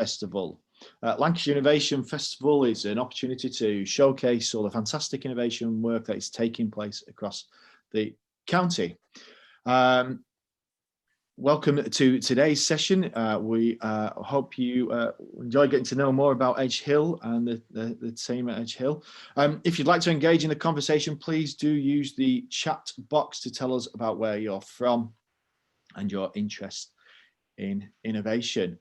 Festival. Lancashire Innovation Festival is an opportunity to showcase all the fantastic innovation work that is taking place across the county. Welcome to today's session. We hope you enjoy getting to know more about Edge Hill and the team at Edge Hill. If you'd like to engage in the conversation, please do use the chat box to tell us about where you're from and your interest in innovation.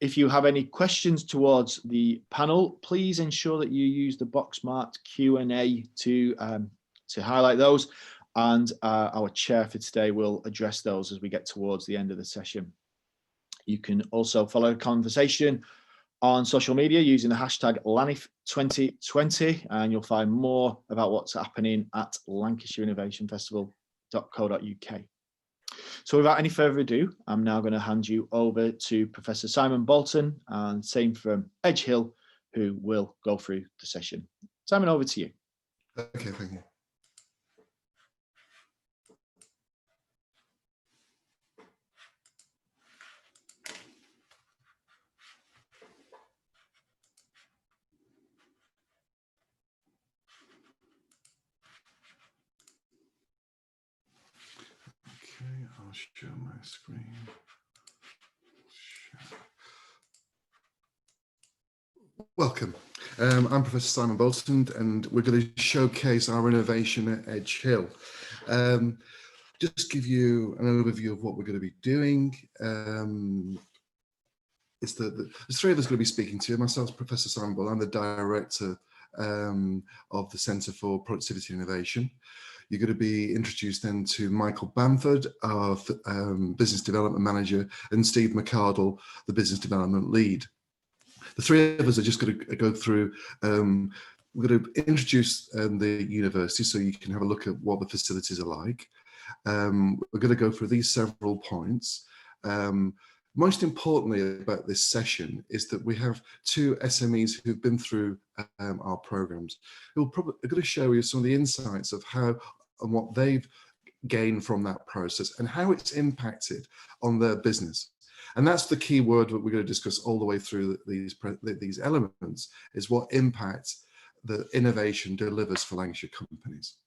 If you have any questions towards the panel, please ensure that you use the box marked Q&A to highlight those. And our chair for today will address those as we get towards the end of the session. You can also follow the conversation on social media using the hashtag LANIF2020, and you'll find more about what's happening at lancashireinnovationfestival.co.uk. So without any further ado, I'm now going to hand you over to Professor Simon Bolton, and same from Edge Hill, who will go through the session. Simon, over to you. Okay, thank you. Okay, I'll share my screen. Welcome. I'm Professor Simon Bolton, and we're going to showcase our innovation at Edge Hill. Just give you an overview of what we're going to be doing. There's three of us going to be speaking to you. Myself, Professor Simon Bolton. I'm the director of the Centre for Productivity and Innovation. You're going to be introduced then to Michael Bamford, our Business Development Manager, and Steve McCardle, the Business Development Lead. The three of us are just going to go through, we're going to introduce the university so you can have a look at what the facilities are like. We're going to go through these several points. Most importantly about this session is that we have two SMEs who've been through our programs, who are going to show you some of the insights of how and what they've gained from that process and how it's impacted on their business. And that's the key word that we're going to discuss all the way through these elements, is what impact the innovation delivers for Lancashire companies.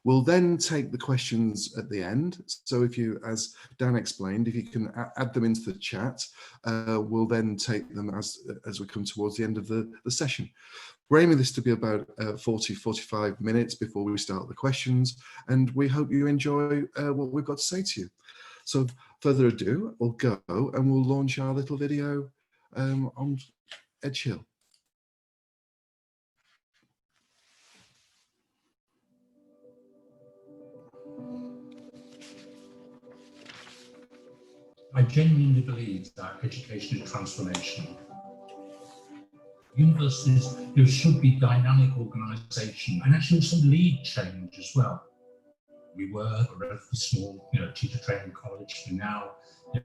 We'll then take the questions at the end. So if you, as Dan explained, if you can add them into the chat, we'll then take them as we come towards the end of the session. We're aiming this to be about 40-45 minutes before we start the questions, and we hope you enjoy what we've got to say to you. So further ado, we'll go and we'll launch our little video on Edge Hill. I genuinely believe that education is transformational. Universities should be dynamic organisation and actually also lead change as well. We were a relatively small, teacher training college. We're now,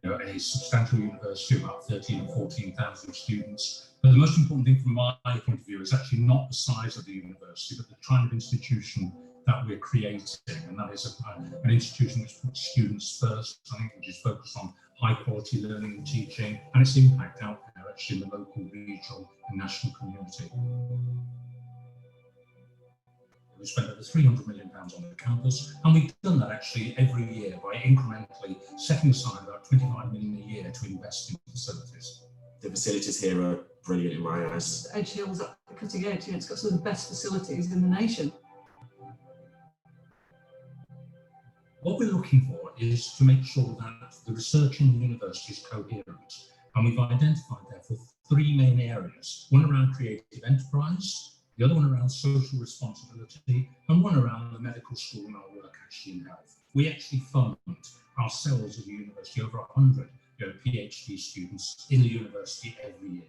a substantial university of about 13 or 14,000 students. But the most important thing from my point of view is actually not the size of the university, but the kind of institution that we're creating, and that is an institution which puts students first, which is focused on high quality learning and teaching, and its impact out there actually in the local, regional and national community. We spent over £300 million on the campus, and we've done that actually every year by incrementally setting aside about £25 million a year to invest in facilities. The facilities here are brilliant in my eyes. Edge Hill's at the cutting edge, it's got some of the best facilities in the nation. What we're looking for is to make sure that the research in the university is coherent, and we've identified therefore three main areas: one around creative enterprise, the other one around social responsibility, and one around the medical school and our work actually in health. We actually fund ourselves as a university over 100 PhD students in the university every year.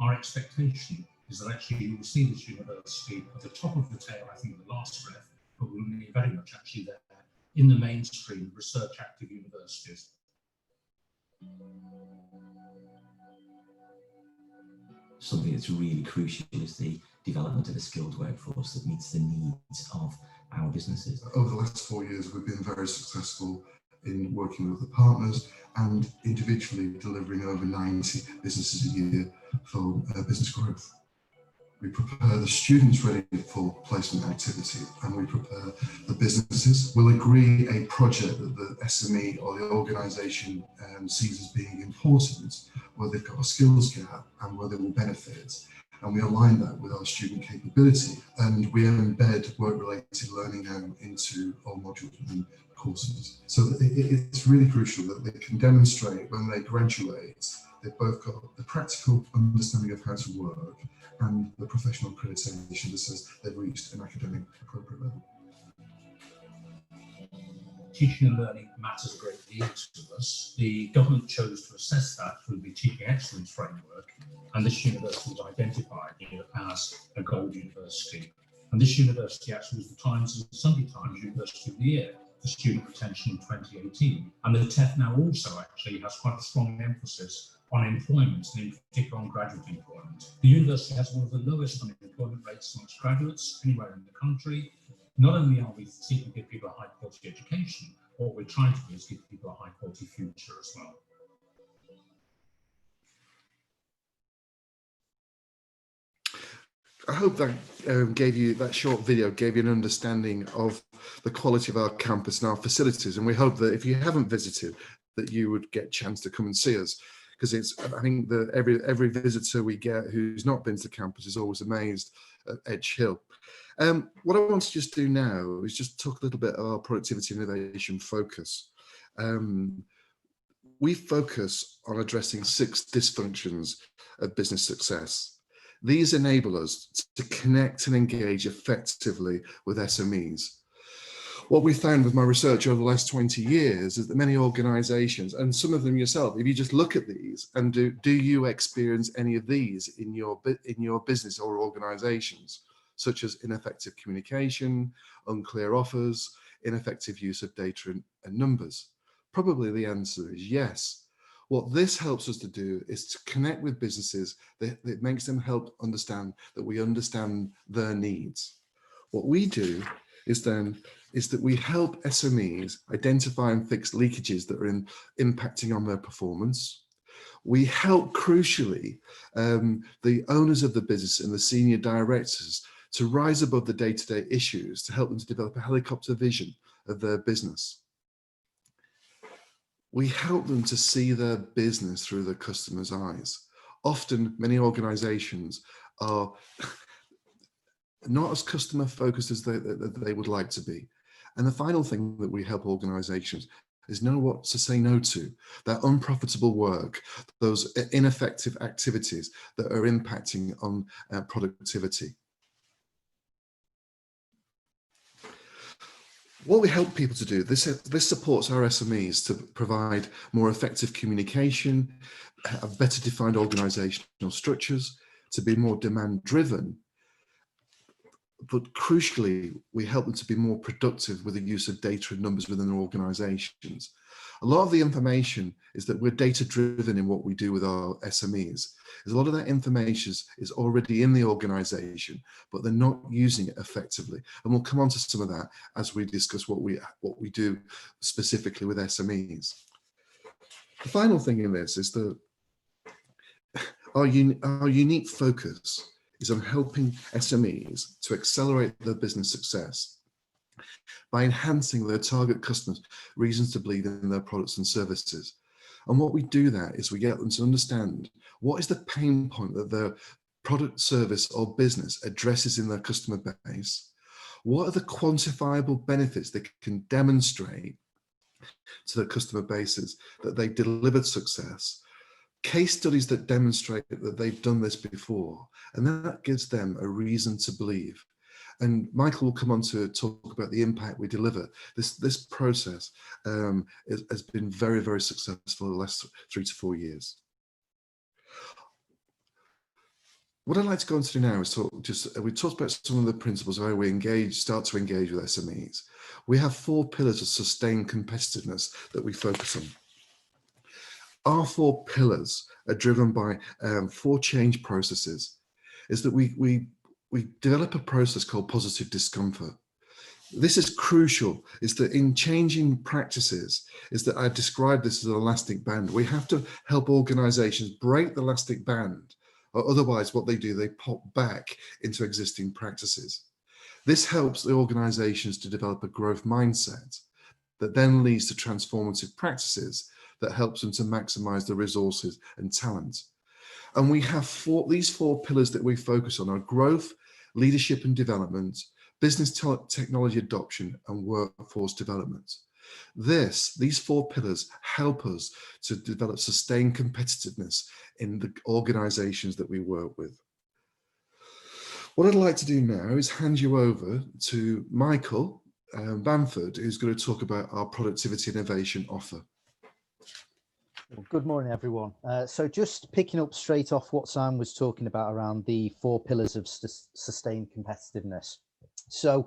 Our expectation is that actually you will see this university at the top of the tail, I think the last breath, but we'll be very much actually there in the mainstream research active universities. Something that's really crucial is the development of a skilled workforce that meets the needs of our businesses. Over the last 4 years, we've been very successful in working with the partners and individually delivering over 90 businesses a year for business growth. We prepare the students ready for placement activity, and we prepare the businesses. We'll agree a project that the SME or the organisation sees as being important, where they've got a skills gap and where they will benefit. And we align that with our student capability, and we embed work-related learning now into all modules and courses. So it's really crucial that they can demonstrate when they graduate, they've both got the practical understanding of how to work and the professional accreditation that says they've reached an academic appropriate level. Teaching and learning matters a great deal to us. The government chose to assess that through the Teaching Excellence Framework, and this university was identified as a gold university. And this university actually was the Times and Sunday Times University of the Year for student retention in 2018. And the TEF now also actually has quite a strong emphasis on employment, and in particular on graduate employment. The university has one of the lowest unemployment rates amongst graduates anywhere in the country. Not only are we seeking to give people a high quality education, what we're trying to do is give people a high quality future as well. I hope that that short video gave you an understanding of the quality of our campus and our facilities. And we hope that if you haven't visited, that you would get a chance to come and see us. Because I think that every visitor we get who's not been to campus is always amazed at Edge Hill. What I want to just do now is just talk a little bit about our productivity and innovation focus. We focus on addressing 6 dysfunctions of business success. These enable us to connect and engage effectively with SMEs. What we found with my research over the last 20 years is that many organizations, and some of them yourself, if you just look at these and do you experience any of these in your business or organizations, such as ineffective communication, unclear offers, ineffective use of data and numbers? Probably the answer is yes. What this helps us to do is to connect with businesses. That makes them help understand that we understand their needs. What we do is that we help SMEs identify and fix leakages that are impacting on their performance. We help, crucially, the owners of the business and the senior directors to rise above the day-to-day issues, to help them to develop a helicopter vision of their business. We help them to see their business through the customer's eyes. Often, many organizations are not as customer focused as they would like to be. And the final thing that we help organizations is know what to say no to, that unprofitable work, those ineffective activities that are impacting on productivity. What we help people to do, this supports our SMEs to provide more effective communication, have better defined organizational structures, to be more demand driven. But crucially, we help them to be more productive with the use of data and numbers within their organizations. A lot of the information is that we're data driven in what we do with our SMEs. A lot of that information is already in the organization, but they're not using it effectively. And we'll come on to some of that as we discuss what we do specifically with SMEs. The final thing in this is that our unique focus is on helping SMEs to accelerate their business success by enhancing their target customers' reasons to believe in their products and services. And what we do that is we get them to understand what is the pain point that their product, service, or business addresses in their customer base. What are the quantifiable benefits they can demonstrate to their customer bases that they've delivered success? Case studies that demonstrate that they've done this before, and that gives them a reason to believe. And Michael will come on to talk about the impact we deliver. This process has been very, very successful in the last 3 to 4 years. What I'd like to go into now is we talked about some of the principles of how we start to engage with SMEs. We have 4 pillars of sustained competitiveness that we focus on. Our 4 pillars are driven by 4 change processes. Is that we develop a process called positive discomfort. This is crucial, is that in changing practices, is that I described this as an elastic band. We have to help organizations break the elastic band, or otherwise what they do, they pop back into existing practices. This helps the organizations to develop a growth mindset that then leads to transformative practices that helps them to maximize the resources and talent. And we have these four pillars that we focus on are growth, leadership and development, business technology adoption, and workforce development. These four pillars help us to develop sustained competitiveness in the organizations that we work with. What I'd like to do now is hand you over to Michael Bamford, who's going to talk about our productivity innovation offer. Well, good morning, everyone. So just picking up straight off what Simon was talking about around the four pillars of sustained competitiveness. So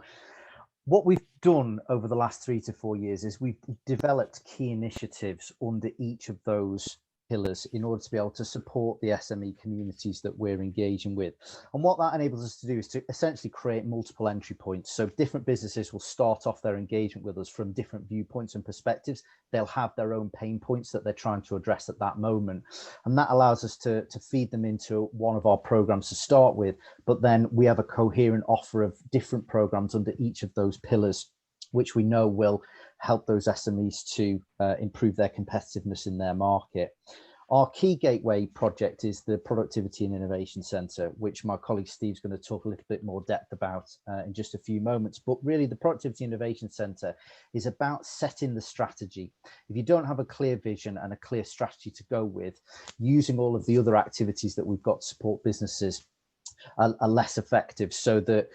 what we've done over the last 3 to 4 years is we've developed key initiatives under each of those pillars in order to be able to support the SME communities that we're engaging with. And what that enables us to do is to essentially create multiple entry points. So different businesses will start off their engagement with us from different viewpoints and perspectives. They'll have their own pain points that they're trying to address at that moment. And that allows us to feed them into one of our programs to start with. But then we have a coherent offer of different programs under each of those pillars, which we know will help those SMEs to improve their competitiveness in their market. Our key gateway project is the Productivity and Innovation Centre, which my colleague Steve's going to talk a little bit more depth about in just a few moments. But really, the Productivity and Innovation Centre is about setting the strategy. If you don't have a clear vision and a clear strategy to go with, using all of the other activities that we've got to support businesses are less effective, so that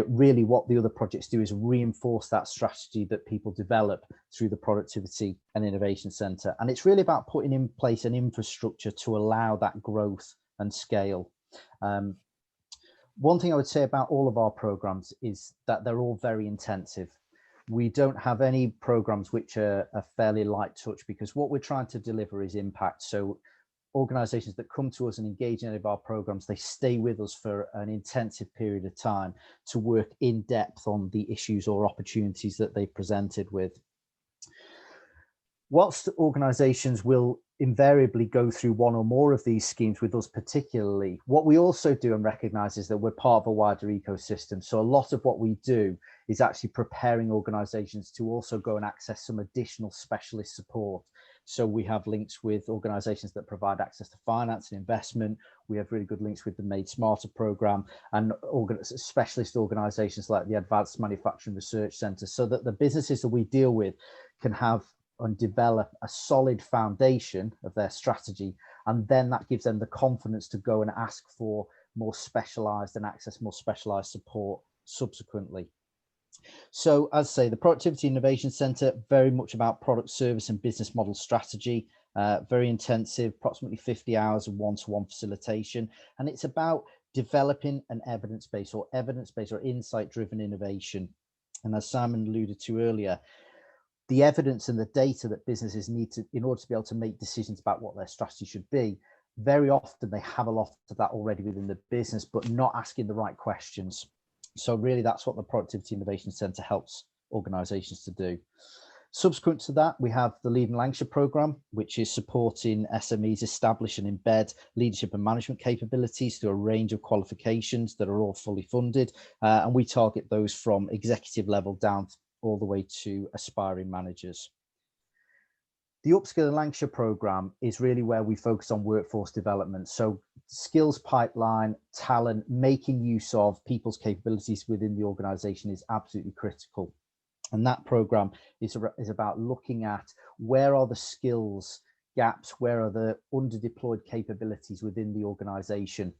really what the other projects do is reinforce that strategy that people develop through the Productivity and Innovation Centre. And it's really about putting in place an infrastructure to allow that growth and scale. One thing I would say about all of our programs is that they're all very intensive. We don't have any programs which are fairly light touch, because what we're trying to deliver is impact. So organizations that come to us and engage in any of our programs, they stay with us for an intensive period of time to work in depth on the issues or opportunities that they presented with. Whilst organizations will invariably go through one or more of these schemes with us particularly, what we also do and recognize is that we're part of a wider ecosystem. So a lot of what we do is actually preparing organizations to also go and access some additional specialist support. So we have links with organizations that provide access to finance and investment. We have really good links with the Made Smarter program and specialist organizations like the Advanced Manufacturing Research Centre, so that the businesses that we deal with can have and develop a solid foundation of their strategy. And then that gives them the confidence to go and ask for more specialized and access more specialized support subsequently. So as I say, the Productivity Innovation Centre, very much about product, service and business model strategy, very intensive, approximately 50 hours of one-to-one facilitation. And it's about developing an evidence-based or insight-driven innovation. And as Simon alluded to earlier, the evidence and the data that businesses need to, in order to be able to make decisions about what their strategy should be, very often they have a lot of that already within the business, but not asking the right questions. So really, that's what the Productivity Innovation Centre helps organisations to do. Subsequent to that, we have the Lead in Lancashire programme, which is supporting SMEs establish and embed leadership and management capabilities through a range of qualifications that are all fully funded. And we target those from executive level down all the way to aspiring managers. The Upskill in Lancashire programme is really where we focus on workforce development. So skills pipeline, talent, making use of people's capabilities within the organisation is absolutely critical. And that programme is about looking at where are the skills gaps, where are the underdeployed capabilities within the organisation,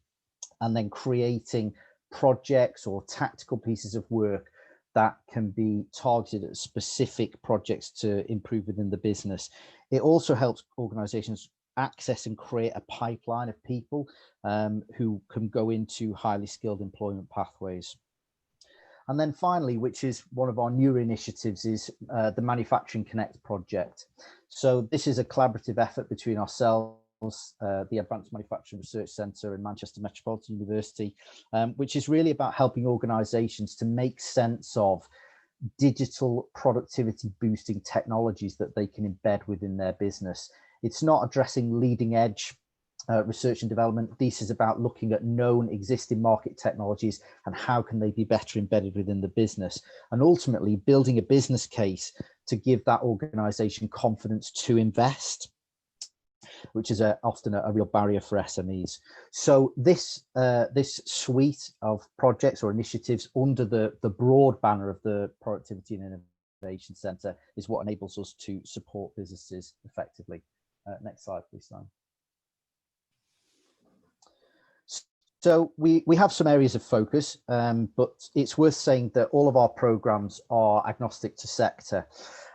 and then creating projects or tactical pieces of work that can be targeted at specific projects to improve within the business. It also helps organizations access and create a pipeline of people who can go into highly skilled employment pathways. And then finally, which is one of our newer initiatives, is the Manufacturing Connect project. So this is a collaborative effort between ourselves, the Advanced Manufacturing Research Centre and Manchester Metropolitan University, which is really about helping organisations to make sense of digital productivity boosting technologies that they can embed within their business. It's not addressing leading edge research and development. This is about looking at known existing market technologies and how can they be better embedded within the business, and ultimately building a business case to give that organization confidence to invest, which is often a real barrier for SMEs. So this suite of projects or initiatives under the broad banner of the Productivity and Innovation Centre is what enables us to support businesses effectively. Next slide, please, Simon. So we have some areas of focus, but it's worth saying that all of our programs are agnostic to sector.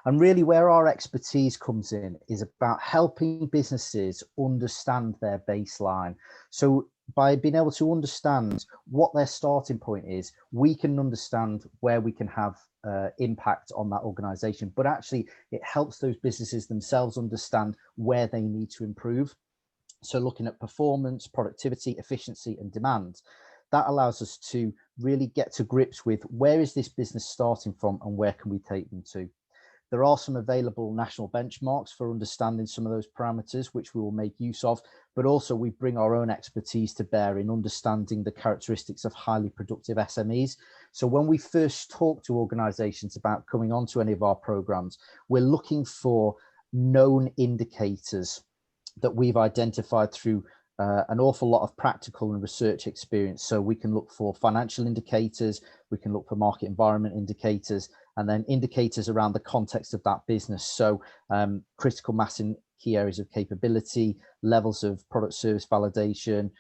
And really where our expertise comes in is about helping businesses understand their baseline. So by being able to understand what their starting point is, we can understand where we can have impact on that organization, but actually it helps those businesses themselves understand where they need to improve. So looking at performance, productivity, efficiency, and demand, that allows us to really get to grips with where is this business starting from and where can we take them to. There are some available national benchmarks for understanding some of those parameters, which we will make use of, but also we bring our own expertise to bear in understanding the characteristics of highly productive SMEs. So when we first talk to organizations about coming onto any of our programs, we're looking for known indicators that we've identified through an awful lot of practical and research experience. So we can look for financial indicators, we can look for market environment indicators, and then indicators around the context of that business. So critical mass in key areas of capability, levels of product service validation,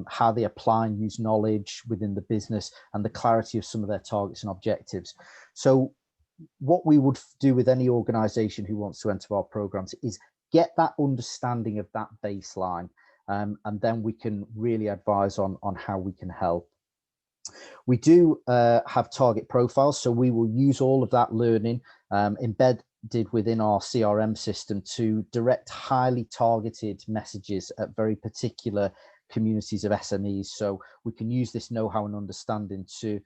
how they apply and use knowledge within the business, and the clarity of some of their targets and objectives. So what we would do with any organization who wants to enter our programs is get that understanding of that baseline, and then we can really advise on how we can help. We do have target profiles, so we will use all of that learning embedded within our CRM system to direct highly targeted messages at very particular communities of SMEs. So we can use this know-how and understanding to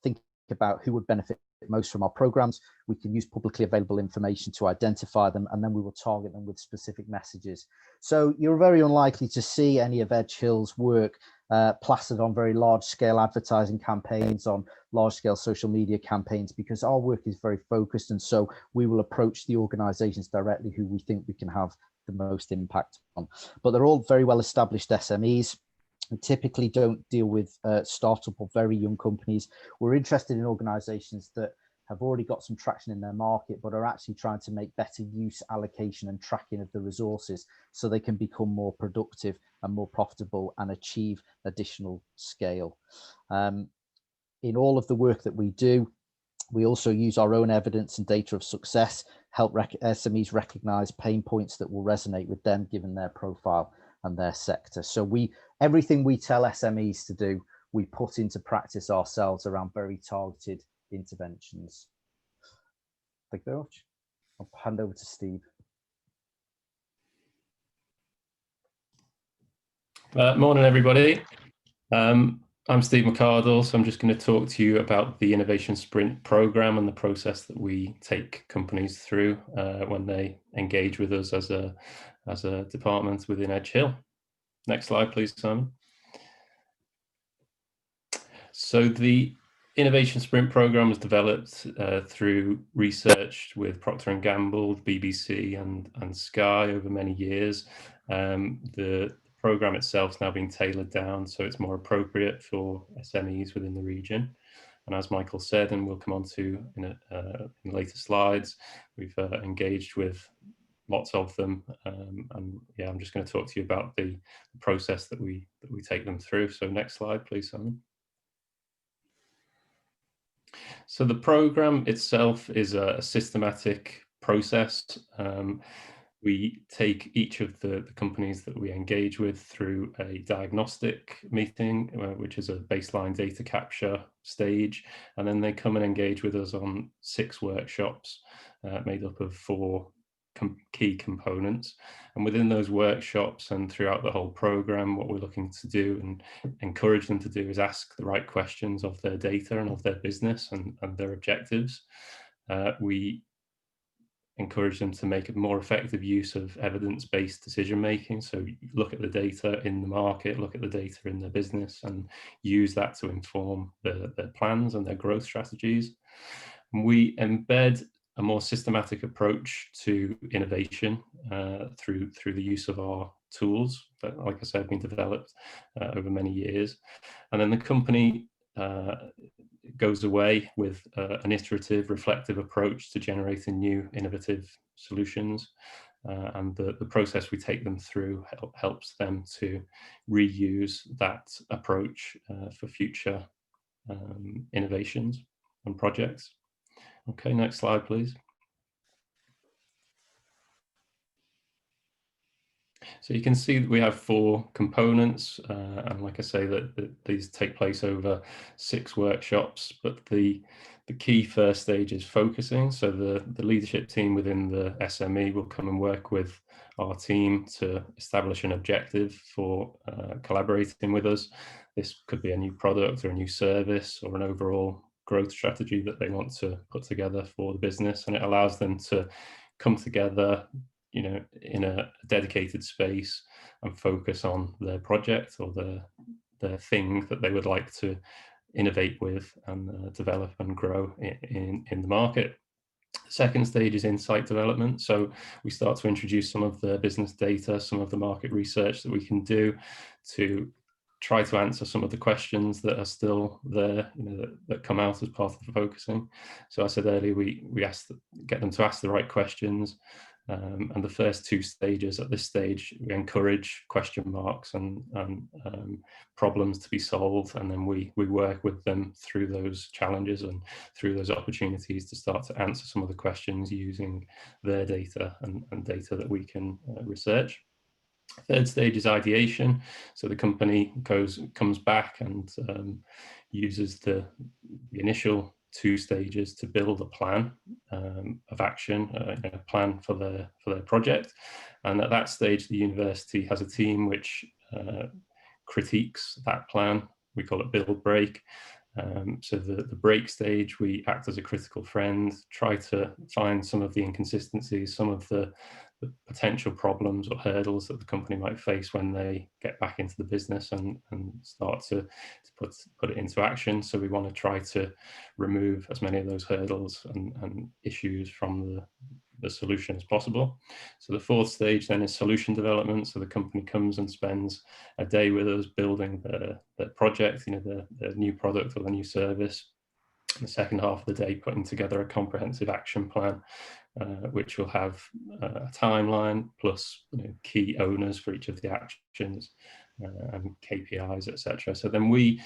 think about who would benefit most from our programs. We can use publicly available information to identify them, and then we will target them with specific messages. So you're very unlikely to see any of Edge Hill's work plastered on very large scale advertising campaigns, on large scale social media campaigns, because our work is very focused, and so we will approach the organizations directly who we think we can have the most impact on. But they're all very well established SMEs. We typically don't deal with startup or very young companies. We're interested in organizations that have already got some traction in their market, but are actually trying to make better use, allocation, and tracking of the resources so they can become more productive and more profitable and achieve additional scale. In all of the work that we do, we also use our own evidence and data of success, help SMEs recognize pain points that will resonate with them given their profile and their sector. So everything we tell SMEs to do, we put into practice ourselves around very targeted interventions. Thank you very much. I'll hand over to Steve. Morning, everybody. I'm Steve McCardle, so I'm just going to talk to you about the Innovation Sprint program and the process that we take companies through when they engage with us as a department within Edge Hill. Next slide, please, Simon. So the Innovation Sprint program was developed through research with Procter & Gamble, BBC and Sky over many years. The program itself has now been tailored down so it's more appropriate for SMEs within the region. And as Michael said, and we'll come on to in later slides, we've engaged with lots of them, and yeah, I'm just going to talk to you about the process that we take them through. So next slide, please, Simon. So the program itself is a systematic process. We take each of the companies that we engage with through a diagnostic meeting, which is a baseline data capture stage, and then they come and engage with us on 6 workshops made up of 4 key components. And within those workshops and throughout the whole program, what we're looking to do and encourage them to do is ask the right questions of their data and of their business and their objectives. We encourage them to make a more effective use of evidence-based decision making. So look at the data in the market, look at the data in their business, and use that to inform their plans and their growth strategies. And we embed a more systematic approach to innovation through the use of our tools that, like I said, have been developed over many years. And then the company goes away with an iterative, reflective approach to generating new, innovative solutions. And the process we take them through helps them to reuse that approach for future innovations and projects. Okay, next slide, please. So you can see that we have 4 components, and like I say, that these take place over 6 workshops, but the key first stage is focusing. So the leadership team within the SME will come and work with our team to establish an objective for collaborating with us. This could be a new product or a new service or an overall growth strategy that they want to put together for the business, and it allows them to come together, you know, in a dedicated space and focus on their project or their thing that they would like to innovate with and develop and grow in the market. The second stage is insight development. So we start to introduce some of the business data, some of the market research that we can do to try to answer some of the questions that are still there, you know, that come out as part of the focusing. So I said earlier, we get them to ask the right questions. And the first 2 stages, at this stage, we encourage question marks and problems to be solved, and then we work with them through those challenges and through those opportunities to start to answer some of the questions using their data and data that we can research. Third stage is ideation. So the company comes back and uses the initial 2 stages to build a plan of action, a plan for their project. And at that stage, the university has a team which critiques that plan. We call it build break. So the break stage, we act as a critical friend, try to find some of the inconsistencies, some of the potential problems or hurdles that the company might face when they get back into the business and start to put it into action. So we want to try to remove as many of those hurdles and issues from the solution as possible. So the 4th stage then is solution development. So the company comes and spends a day with us building their project, you know, the new product or the new service. In the second half of the day, putting together a comprehensive action plan, which will have a timeline plus, you know, key owners for each of the actions and KPIs, etc. So then we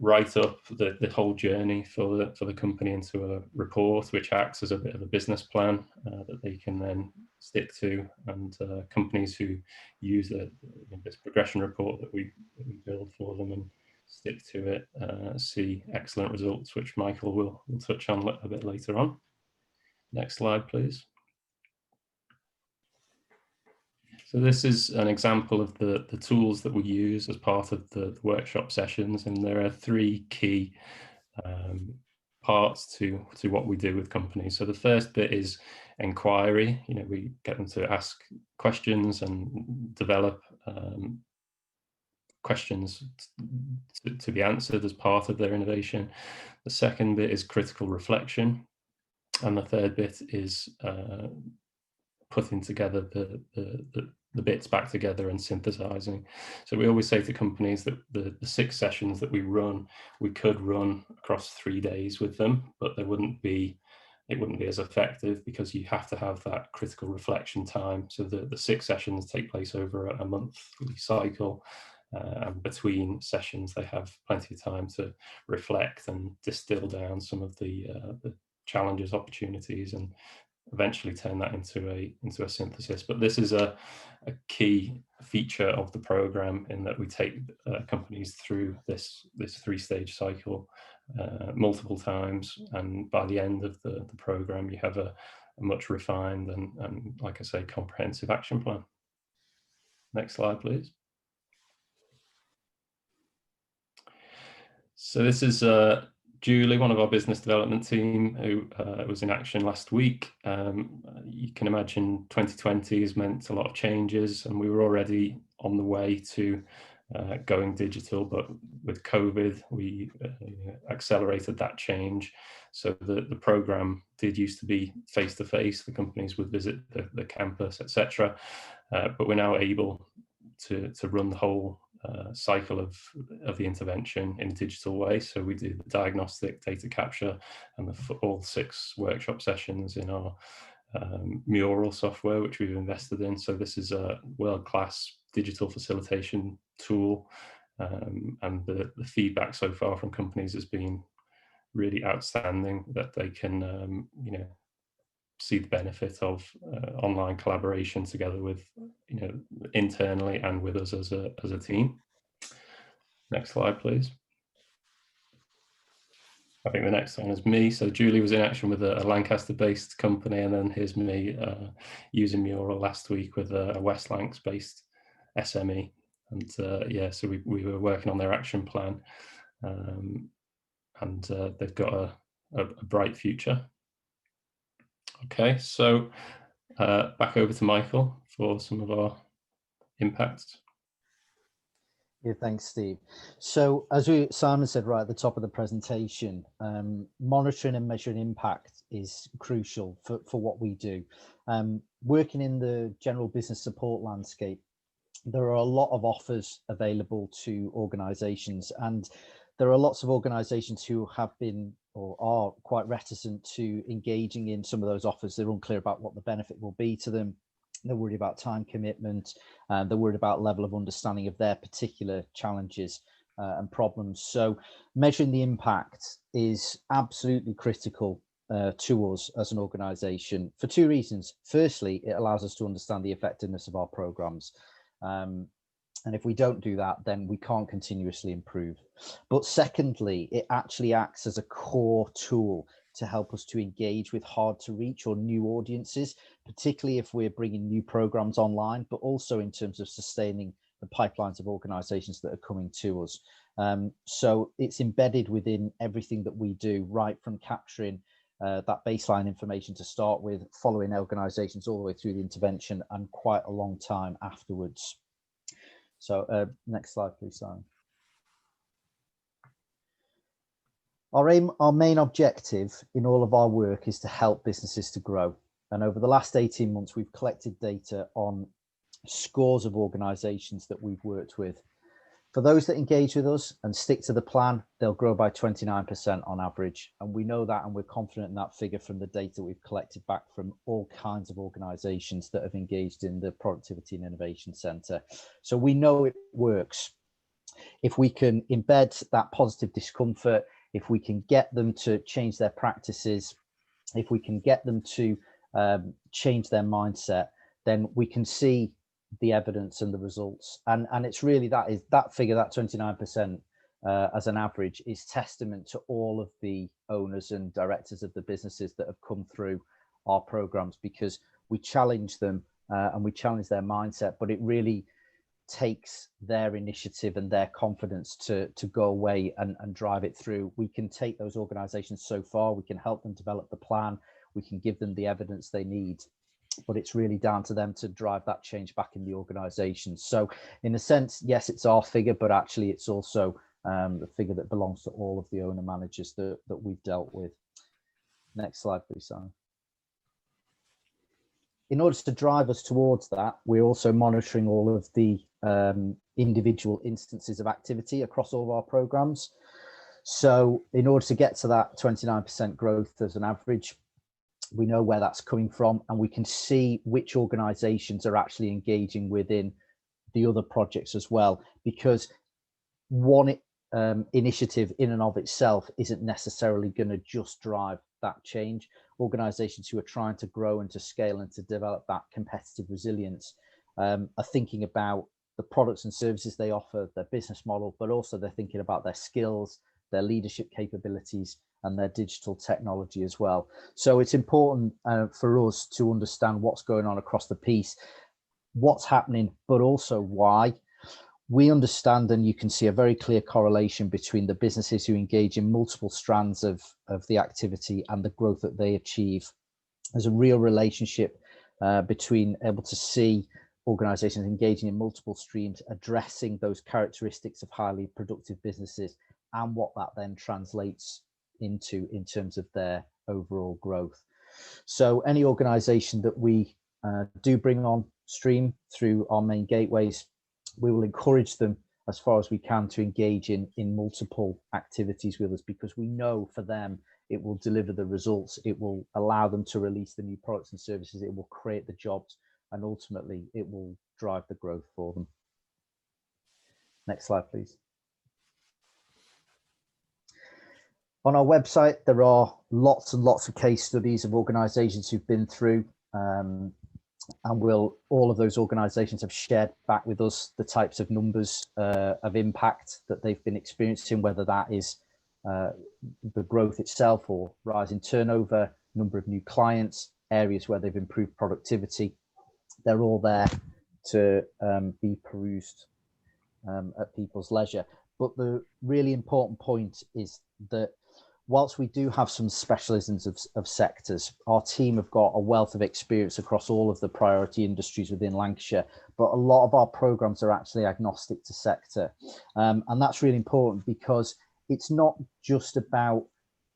write up the whole journey for the company into a report, which acts as a bit of a business plan that they can then stick to. And companies who use this progression report that we build for them and stick to it see excellent results, which Michael will touch on a bit later on. Next slide, please. So this is an example of the tools that we use as part of the workshop sessions, and there are 3 key parts to what we do with companies. So the first bit is inquiry. You know, we get them to ask questions and develop questions to be answered as part of their innovation. The second bit is critical reflection, and the third bit is putting together the bits back together and synthesizing. So we always say to companies that the 6 sessions that we run, we could run across 3 days with them, but it wouldn't be as effective because you have to have that critical reflection time. So the 6 sessions take place over a monthly cycle. And between sessions, they have plenty of time to reflect and distill down some of the challenges, opportunities, and eventually turn that into a synthesis. But this is a key feature of the program in that we take companies through this 3-stage cycle multiple times, and by the end of the program, you have a much refined and, like I say, comprehensive action plan. Next slide, please. So this is Julie, one of our business development team, who was in action last week. You can imagine 2020 has meant a lot of changes, and we were already on the way to going digital, but with COVID, we accelerated that change. So the program did used to be face-to-face. The companies would visit the campus, etc. But we're now able to run the whole cycle of the intervention in a digital way. So we do the diagnostic, data capture, and all 6 workshop sessions in our Mural software, which we've invested in. So this is a world-class digital facilitation tool, and the feedback so far from companies has been really outstanding, that they can see the benefit of online collaboration together with internally and with us as a team. Next slide, please. I think the next one is me. So Julie was in action with a Lancaster-based company, and then here's me using Mural last week with a West Lancs-based SME. And yeah, so we were working on their action plan, and they've got a bright future. Okay, so back over to Michael for some of our impacts. Yeah, thanks, Steve. So as Simon said right at the top of the presentation, monitoring and measuring impact is crucial for what we do. Working in the general business support landscape, there are a lot of offers available to organisations, and there are lots of organisations who have been or are quite reticent to engaging in some of those offers. They're unclear about what the benefit will be to them. They're worried about time commitment, they're worried about level of understanding of their particular challenges and problems. So measuring the impact is absolutely critical to us as an organisation for 2 reasons. Firstly, it allows us to understand the effectiveness of our programmes. And if we don't do that, then we can't continuously improve. But secondly, it actually acts as a core tool to help us to engage with hard to reach or new audiences, particularly if we're bringing new programs online, but also in terms of sustaining the pipelines of organizations that are coming to us. So it's embedded within everything that we do, right from capturing that baseline information to start with, following organizations all the way through the intervention and quite a long time afterwards. So next slide, please, Simon. Our main objective in all of our work is to help businesses to grow. And over the last 18 months, we've collected data on scores of organizations that we've worked with. For those that engage with us and stick to the plan, they'll grow by 29% on average. And we know that, and we're confident in that figure from the data we've collected back from all kinds of organizations that have engaged in the Productivity and Innovation Centre. So we know it works. If we can embed that positive discomfort, if we can get them to change their practices, if we can get them to change their mindset, then we can see the evidence and the results. And it's really that figure, that 29% as an average, is testament to all of the owners and directors of the businesses that have come through our programs, because we challenge them and we challenge their mindset, but it really takes their initiative and their confidence to go away and drive it through. We can take those organizations so far, we can help them develop the plan, we can give them the evidence they need, but it's really down to them to drive that change back in the organization. So in a sense, yes, it's our figure, but actually it's also the figure that belongs to all of the owner managers that we've dealt with. Next slide, please, Simon. In order to drive us towards that, we're also monitoring all of the individual instances of activity across all of our programs. So in order to get to that 29% growth as an average, we know where that's coming from, and we can see which organizations are actually engaging within the other projects as well, because one initiative in and of itself isn't necessarily going to just drive that change. Organizations who are trying to grow and to scale and to develop that competitive resilience are thinking about the products and services they offer, their business model, but also they're thinking about their skills, their leadership capabilities, and their digital technology as well. So it's important for us to understand what's going on across the piece, what's happening, but also why. We understand, and you can see a very clear correlation between the businesses who engage in multiple strands of the activity and the growth that they achieve. There's a real relationship between able to see organizations engaging in multiple streams, addressing those characteristics of highly productive businesses, and what that then translates into in terms of their overall growth. So any organization that we do bring on stream through our main gateways, we will encourage them as far as we can to engage in multiple activities with us, because we know for them it will deliver the results, it will allow them to release the new products and services, it will create the jobs, and ultimately it will drive the growth for them. Next slide, please. On our website, there are lots and lots of case studies of organizations who've been through, and all of those organizations have shared back with us the types of numbers of impact that they've been experiencing, whether that is the growth itself or rise in turnover, number of new clients, areas where they've improved productivity. They're all there to be perused at people's leisure. But the really important point is that whilst we do have some specialisms of sectors, our team have got a wealth of experience across all of the priority industries within Lancashire, but a lot of our programs are actually agnostic to sector. And that's really important, because it's not just about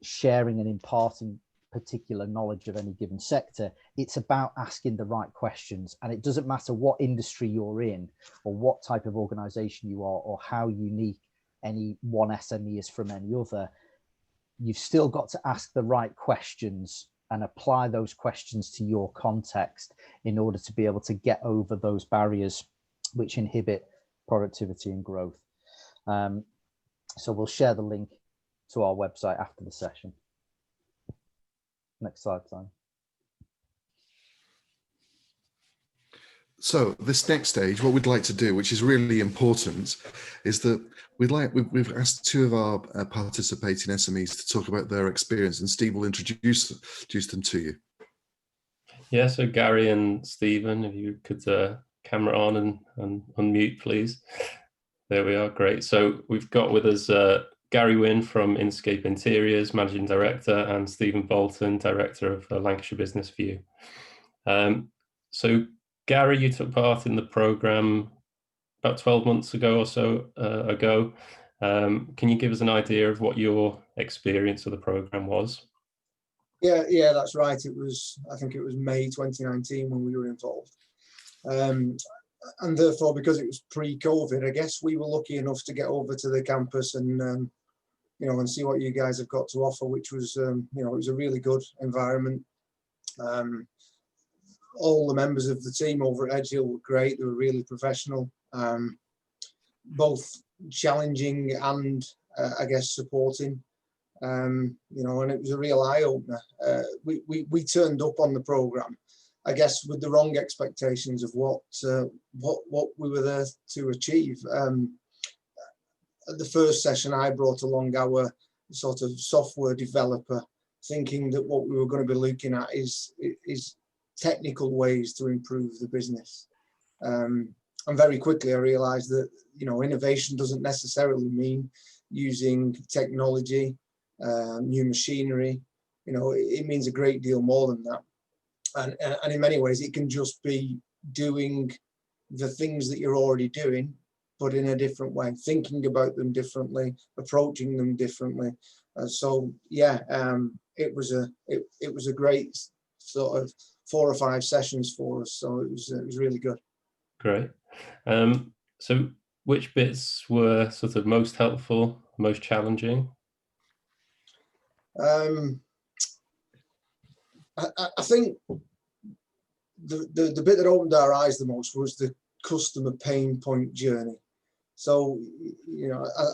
sharing and imparting particular knowledge of any given sector. It's about asking the right questions. And it doesn't matter what industry you're in, or what type of organization you are, or how unique any one SME is from any other. You've still got to ask the right questions and apply those questions to your context in order to be able to get over those barriers which inhibit productivity and growth. So we'll share the link to our website after the session. Next slide, Simon. So this next stage, what we'd like to do, which is really important, is that we've asked two of our participating SMEs to talk about their experience, and Steve will introduce them to you. Yeah, so Gary and Stephen, if you could camera on and unmute, please. There we are, great. So we've got with us Gary Wynn from Inscape Interiors, Managing Director, and Simon Bolton, Director of Lancashire Business View. So Gary, you took part in the programme about 12 months ago or so ago. Can you give us an idea of what your experience of the programme was? Yeah, that's right. I think it was May 2019 when we were involved. And therefore, because it was pre-COVID, I guess we were lucky enough to get over to the campus and and see what you guys have got to offer, which was it was a really good environment. All the members of the team over at Edgehill were great. They were really professional, both challenging and I guess supporting. And it was a real eye-opener. We turned up on the programme, I guess, with the wrong expectations of what we were there to achieve. At the first session, I brought along our sort of software developer, thinking that what we were going to be looking at is technical ways to improve the business. And very quickly, I realised that innovation doesn't necessarily mean using technology, new machinery. It means a great deal more than that. And in many ways, it can just be doing the things that you're already doing, but in a different way, thinking about them differently, approaching them differently. It was a great sort of 4 or 5 sessions for us. So it was really good. Great. So which bits were sort of most helpful, most challenging? I think the bit that opened our eyes the most was the customer pain point journey. So,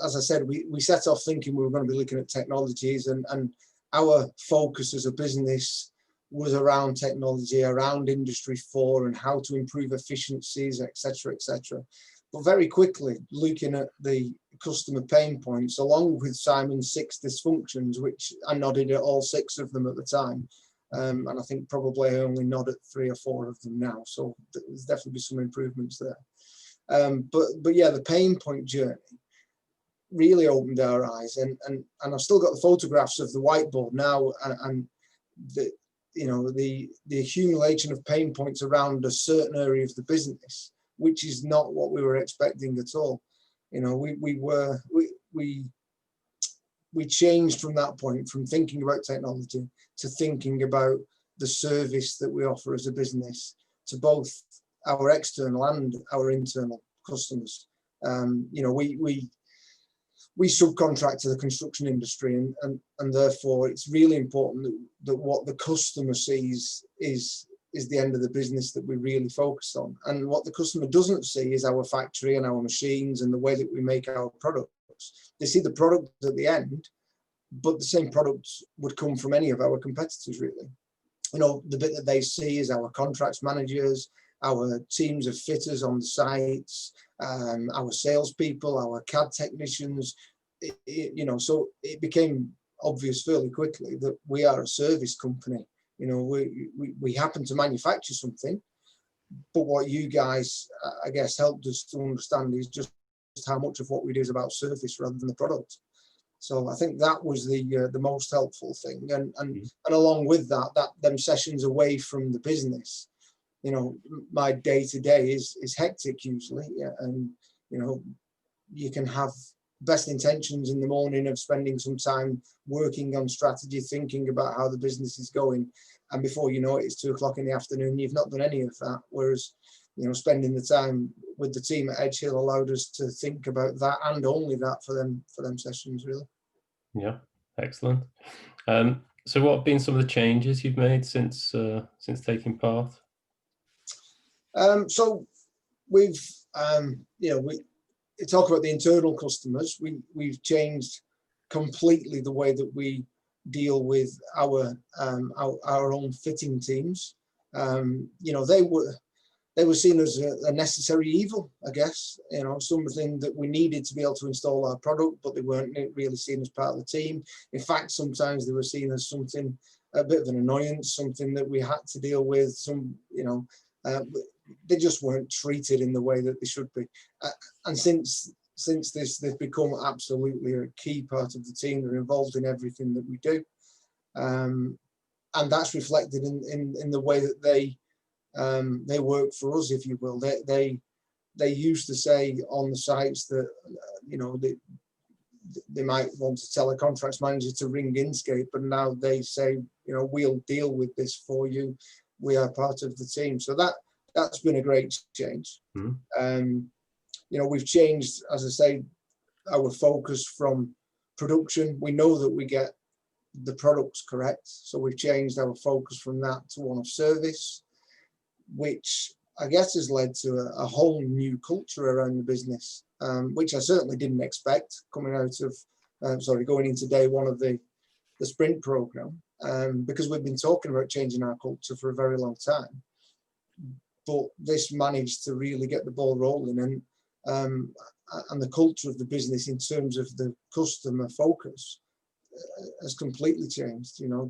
as I said, we set off thinking we were going to be looking at technologies, and our focus as a business was around technology, around Industry 4 and how to improve efficiencies, etc., etc. But very quickly, looking at the customer pain points, along with Simon's 6 dysfunctions, which I nodded at all 6 of them at the time. And I think probably I only nod at 3 or 4 of them now. So there's definitely some improvements there. But yeah, the pain point journey really opened our eyes, and I've still got the photographs of the whiteboard now, and the, you know, the accumulation of pain points around a certain area of the business, which is not what we were expecting at all. You know, we changed from that point, from thinking about technology to thinking about the service that we offer as a business to both our external and our internal customers. You know, we subcontract to the construction industry, and therefore it's really important that what the customer sees is the end of the business that we really focus on. And what the customer doesn't see is our factory and our machines and the way that we make our products. They see the product at the end, but the same products would come from any of our competitors, really. You know, the bit that they see is our contracts managers, our teams of fitters on the sites, our salespeople, our CAD technicians. You know, so it became obvious fairly quickly that we are a service company. You know, we happen to manufacture something, but what you guys, I guess, helped us to understand is just how much of what we do is about service rather than the product. So I think that was the most helpful thing, and along with that, them sessions away from the business. You know, my day to day is hectic usually, yeah, and you know, you can have best intentions in the morning of spending some time working on strategy, thinking about how the business is going, and before you know it, it's 2 o'clock in the afternoon. You've not done any of that. Whereas, you know, spending the time with the team at Edge Hill allowed us to think about that, and only that for them sessions, really. Yeah, excellent. So what have been some of the changes you've made since taking part? So we've you know, we talk about the internal customers. We've changed completely the way that we deal with our own fitting teams. You know, they were seen as a necessary evil, I guess. You know, something that we needed to be able to install our product, but they weren't really seen as part of the team. In fact, sometimes they were seen as something, a bit of an annoyance, something that we had to deal with. You know, they just weren't treated in the way that they should be. And since this, they've become absolutely a key part of the team. They're involved in everything that we do, and that's reflected in the way that they work for us, if you will. They used to say on the sites that, you know, they might want to tell a contracts manager to ring Inkscape, but now they say, you know, we'll deal with this for you. We are part of the team. So that's been a great change. Mm-hmm. You know, we've changed, as I say, our focus from production. We know that we get the products correct, so we've changed our focus from that to one of service, which I guess has led to a whole new culture around the business, which I certainly didn't expect coming out of, going into day one of the sprint program, because we've been talking about changing our culture for a very long time. But this managed to really get the ball rolling, and the culture of the business in terms of the customer focus has completely changed. You know,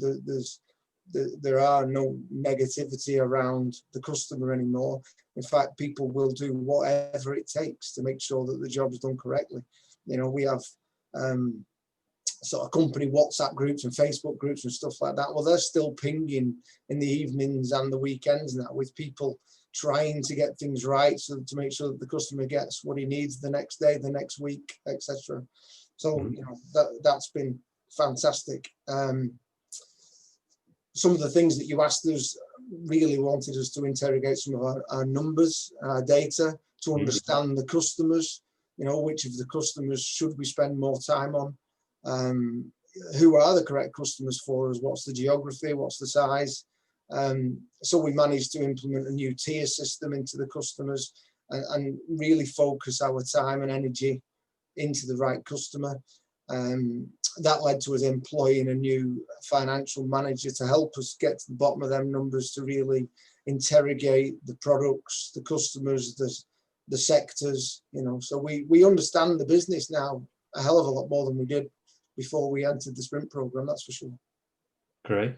there are no negativity around the customer anymore. In fact, people will do whatever it takes to make sure that the job is done correctly. You know, we have sort of company WhatsApp groups and Facebook groups and stuff like that. Well, they're still pinging in the evenings and the weekends now, with people trying to get things right, so to make sure that the customer gets what he needs the next day, the next week, etc. So, you know, that's been fantastic. Some of the things that you asked us really wanted us to interrogate some of our numbers, our data, to understand the customers. You know, which of the customers should we spend more time on? Who are the correct customers for us? What's the geography? What's the size? So we managed to implement a new tier system into the customers, and really focus our time and energy into the right customer. That led to us employing a new financial manager to help us get to the bottom of them numbers, to really interrogate the products, the customers, the sectors, so we understand the business now a hell of a lot more than we did before we entered the sprint program, that's for sure. Great.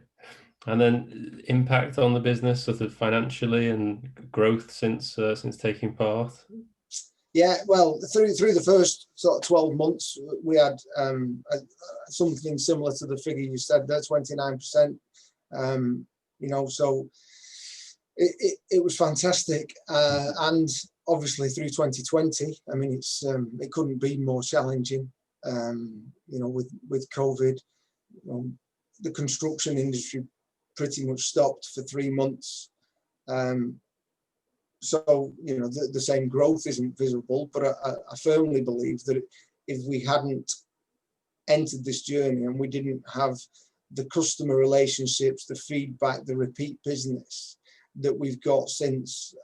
And then impact on the business, sort of financially, and growth since taking part. Yeah, well, through the first sort of 12 months, we had something similar to the figure you said there, 29%. So it was fantastic, and obviously through 2020, I mean, it couldn't be more challenging. With COVID, the construction industry pretty much stopped for 3 months. So, the same growth isn't visible, but I firmly believe that if we hadn't entered this journey and we didn't have the customer relationships, the feedback, the repeat business that we've got since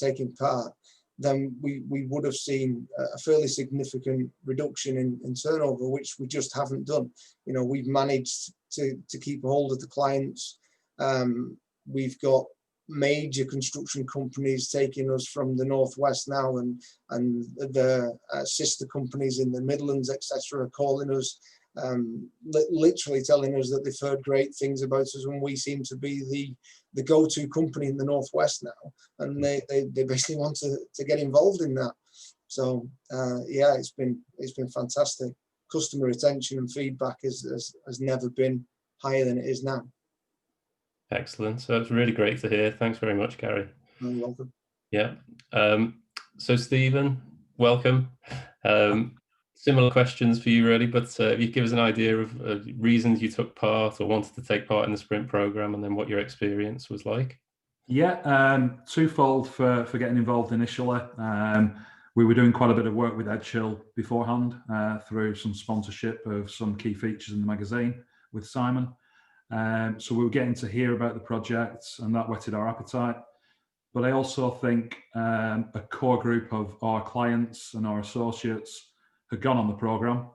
taking part, then we would have seen a fairly significant reduction in turnover, which we just haven't done. We've managed to keep a hold of the clients. We've got major construction companies taking us from the Northwest now, and the sister companies in the Midlands, etc., are calling us, literally telling us that they've heard great things about us, and we seem to be the go-to company in the Northwest now, and they basically want to get involved in that. So yeah, it's been fantastic. Customer retention and feedback has never been higher than it is now. Excellent. So it's really great to hear. Thanks very much, Gary. You're welcome. Yeah. So Stephen, welcome. Similar questions for you, really, but if you give us an idea of reasons you took part or wanted to take part in the sprint program, and then what your experience was like. Yeah, twofold for getting involved initially. We were doing quite a bit of work with Edge Hill beforehand through some sponsorship of some key features in the magazine with Simon. So we were getting to hear about the projects, and that whetted our appetite. But I also think a core group of our clients and our associates had gone on the program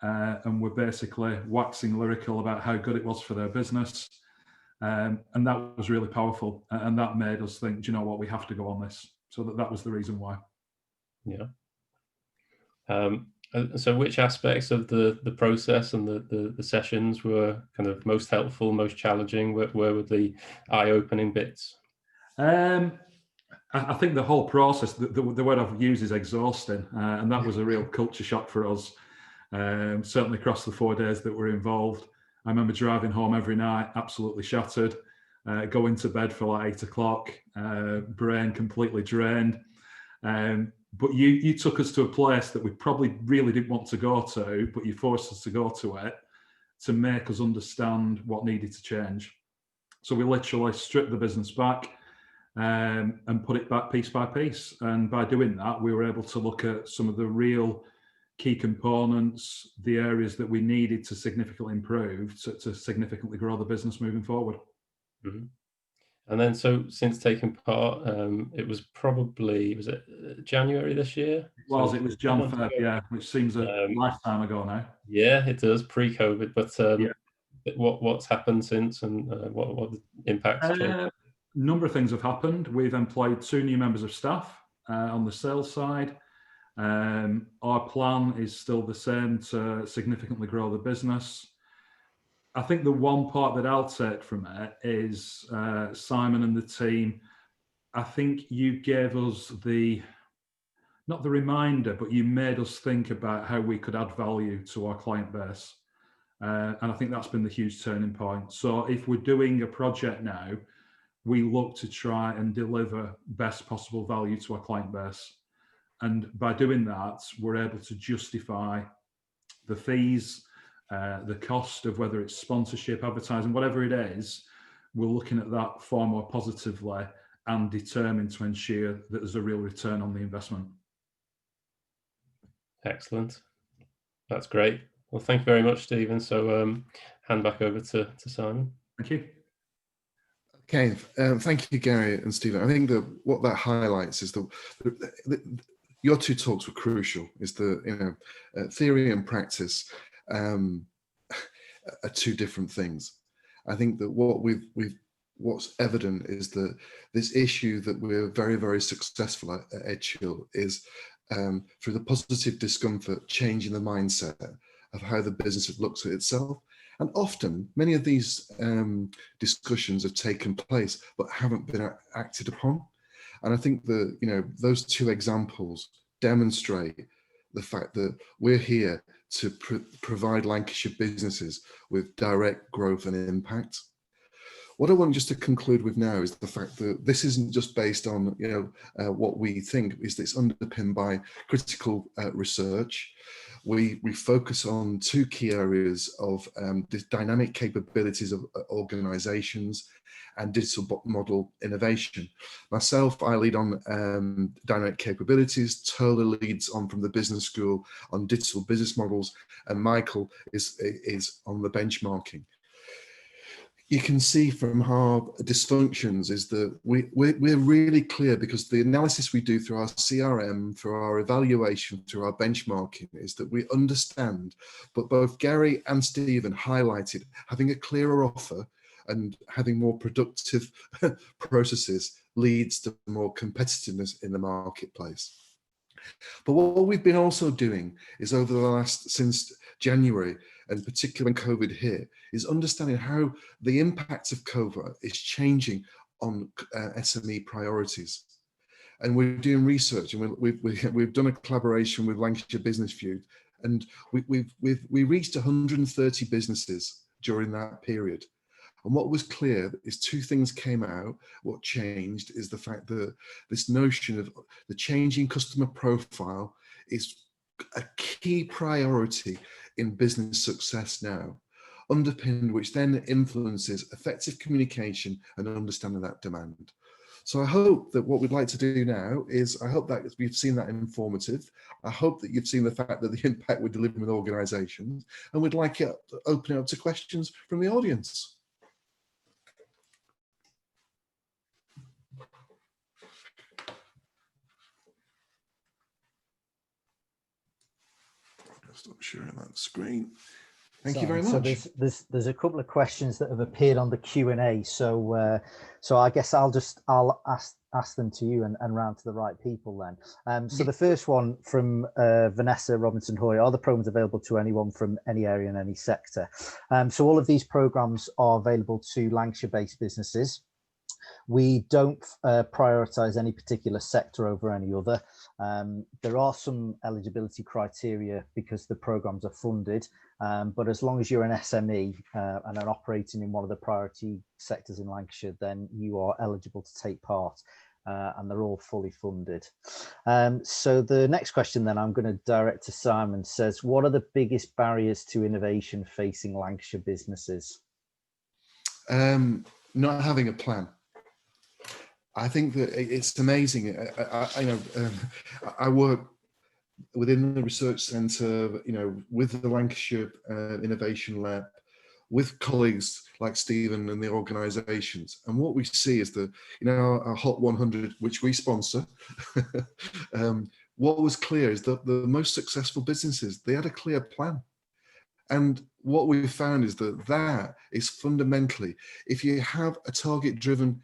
and were basically waxing lyrical about how good it was for their business. And that was really powerful. And that made us think, do you know what, we have to go on this. So that was the reason why. Yeah. So which aspects of the process and the sessions were kind of most helpful, most challenging? Where were the eye-opening bits? I think the whole process, the word I've used is exhausting, and that was a real culture shock for us, certainly across the 4 days that we're involved. I remember driving home every night, absolutely shattered, going to bed for like 8 o'clock, brain completely drained. But you took us to a place that we probably really didn't want to go to, but you forced us to go to it to make us understand what needed to change. So we literally stripped the business back, and put it back piece by piece. And by doing that, we were able to look at some of the real key components, the areas that we needed to significantly improve to significantly grow the business moving forward. Mm-hmm. And then, so since taking part, it was it January this year? It was Jan, yeah, which seems a lifetime ago now. Yeah, it does, pre-COVID, but what's happened since, and what impacts? Number of things have happened. We've employed 2 new members of staff on the sales side. Our plan is still the same, to significantly grow the business. I think the one part that I'll take from it is Simon and the team. I think you gave us not the reminder, but you made us think about how we could add value to our client base. And I think that's been the huge turning point. So if we're doing a project now, we look to try and deliver best possible value to our client base. And by doing that, we're able to justify the fees, the cost of whether it's sponsorship, advertising, whatever it is. We're looking at that far more positively and determined to ensure that there's a real return on the investment. Excellent. That's great. Well, thank you very much, Stephen. So hand back over to Simon. Thank you. Okay, thank you, Gary and Stephen. I think that what that highlights is your 2 talks were crucial. Is theory and practice are 2 different things. I think that what we've what's evident is that this issue that we're very, very successful at Edge Hill is through the positive discomfort, changing the mindset of how the business looks at itself. And often, many of these discussions have taken place, but haven't been acted upon. And I think that, you know, those two examples demonstrate the fact that we're here to provide Lancashire businesses with direct growth and impact. What I want just to conclude with now is the fact that this isn't just based on, you know, what we think, is that it's underpinned by critical research. We focus on two key areas of the dynamic capabilities of organisations and digital model innovation. Myself, I lead on dynamic capabilities. Tola leads on from the business school on digital business models, and Michael is on the benchmarking. You can see from our dysfunctions is that we're really clear, because the analysis we do through our CRM, through our evaluation, through our benchmarking, is that we understand, but both Gary and Stephen highlighted having a clearer offer and having more productive processes leads to more competitiveness in the marketplace. But what we've been also doing is over the last, since January, and particularly when COVID hit, is understanding how the impact of COVID is changing on SME priorities. And we're doing research, and we've done a collaboration with Lancashire Business View, and we reached 130 businesses during that period. And what was clear is two things came out. What changed is the fact that this notion of the changing customer profile is a key priority in business success now, underpinned, which then influences effective communication and understanding that demand. So I hope that what we'd like to do now is, I hope that you've seen that informative. I hope that you've seen the fact that the impact we're delivering with organisations, and we'd like to open it up to questions from the audience. Stop sharing that screen. Thank you very much. So there's a couple of questions that have appeared on the Q&A. So I guess I'll ask them to you and round to the right people then. So the first one from Vanessa Robinson Hoy: are the programs available to anyone from any area and any sector? So all of these programs are available to Lancashire-based businesses. We don't prioritise any particular sector over any other. There are some eligibility criteria because the programs are funded, but as long as you're an SME and are operating in one of the priority sectors in Lancashire, then you are eligible to take part, and they're all fully funded. So the next question then I'm going to direct to Simon. Says, what are the biggest barriers to innovation facing Lancashire businesses? Not having a plan. I think that it's amazing. I work within the research centre, you know, with the Lancashire Innovation Lab, with colleagues like Stephen and the organisations. And what we see is that, you know, our Hot 100, which we sponsor, what was clear is that the most successful businesses, they had a clear plan. And what we found is that that is fundamentally, if you have a target-driven